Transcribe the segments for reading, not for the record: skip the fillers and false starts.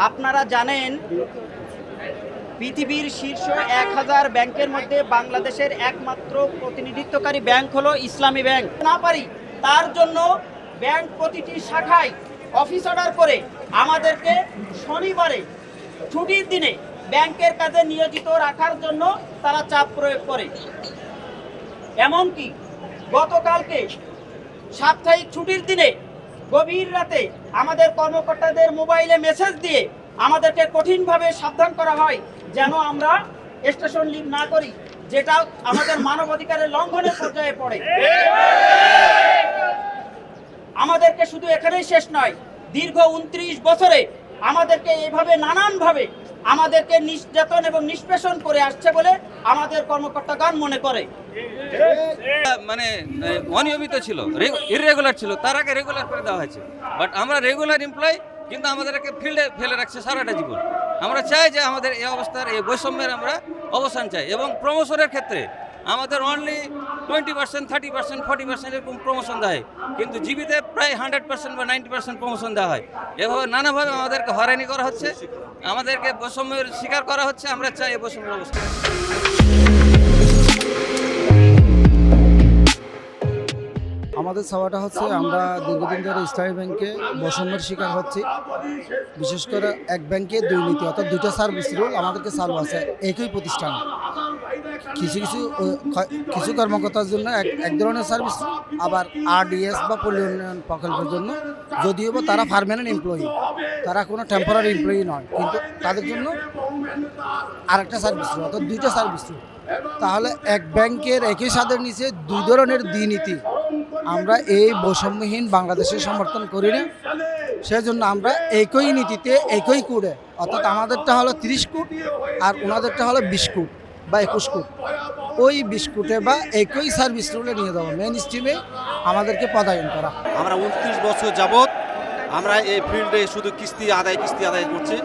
আপনারা জানেন পৃথিবীর শীর্ষ 1000 ব্যাংকের মধ্যে বাংলাদেশের একমাত্র প্রতিনিধিত্বকারী ব্যাংক হলো ইসলামী ব্যাংক। না পারি তার জন্য ব্যাংক প্রতিটি শাখায় অফিস অর্ডার করে আমাদেরকে শনিবারে ছুটির দিনে ব্যাংকের কাজে নিয়োজিত রাখার জন্য তারা চাপ প্রয়োগ করে। এমনকি গতকালকে সাপ্তাহিক ছুটির দিনে গভীর রাতে আমাদের কর্মকর্তাদের মোবাইলে মেসেজ দিয়ে আমাদেরকে কঠিনভাবে সাবধান করা হয় যেন আমরা স্টেশন লিভ না করি, যেটা আমাদের মানবাধিকারের লঙ্ঘনের পর্যায়ে পড়ে। আমাদেরকে শুধু এখানেই শেষ নয়, দীর্ঘ 29 বছরে আমাদেরকে এইভাবে নানানভাবে আমাদেরকে নির্যাতন এবং নিষ্পেষণ করে আসছে বলে আমাদের কর্মকর্তাগণ মনে করে। মানে অনিয়মিত ছিল, ইররেগুলার ছিল, তার আগে রেগুলার করে দেওয়া হয়েছে। বাট আমরা রেগুলার এমপ্লয়, কিন্তু আমাদেরকে ফিল্ডে ফেলে রাখছে সারাটা জীবন। আমরা চাই যে আমাদের এই অবস্থার, এই বৈষম্যের আমরা অবসান চাই। এবং প্রমোশনের ক্ষেত্রে আমাদের অনলি 20%, 30%, 40% এরকম প্রমোশন দেওয়া হয়, কিন্তু জীবিতে প্রায় 100% বা 90% প্রমোশন দেওয়া হয়। এভাবে নানাভাবে আমাদেরকে হয়রানি করা হচ্ছে, আমাদেরকে বৈষম্যের শিকার করা হচ্ছে। আমরা চাই এই বৈষম্যের অবস্থা। আমাদের চাওয়াটা হচ্ছে, আমরা দীর্ঘদিন ধরে ইসলামী ব্যাংকে বৈষম্যের শিকার হচ্ছি। বিশেষ করে এক ব্যাংকে দুর্নীতি, অর্থাৎ দুইটা সার্ভিস রুল আমাদেরকে চালু আছে একই প্রতিষ্ঠান। কিছু কর্মকর্তার জন্য এক ধরনের সার্ভিস রুল, আবার RDS বা পল্লী উন্নয়ন প্রকল্পের জন্য যদিও বা তারা পার্মানেন্ট এমপ্লয়ি, তারা কোনো টেম্পোরারি এমপ্লয়ি নয়, কিন্তু তাদের জন্য আরেকটা সার্ভিস রুল, অর্থাৎ দুইটা সার্ভিস রুল। তাহলে এক ব্যাংকের একই ছাদের নিচে দুই ধরনের দুর্নীতি। আমরা এই বৈষম্যহীন বাংলাদেশের সমর্থন করি না। সেজন্য আমরা একই নীতিতে একই কোডে, অর্থাৎ আমাদেরটা হলো 30 কোট আর ওনাদেরটা হলো 20 কোট বা 21 কোট, ওই 20 কোটে বা একই সার্ভিস রুলে নিয়ে যাবো, মেন স্ট্রিমে আমাদেরকে পদায়ন করা। আমরা 29 বছর যাবৎ আমরা এই ফিল্ডে শুধু কিস্তি আদায় করছি।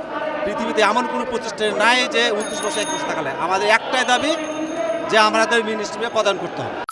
পৃথিবীতে এমন কোনো প্রতিষ্ঠান নাই যে 29 বছর 21 টাকা নেয়। আমাদের একটাই দাবি যে আমাদের মেন স্ট্রিমে প্রদান করতে হবে।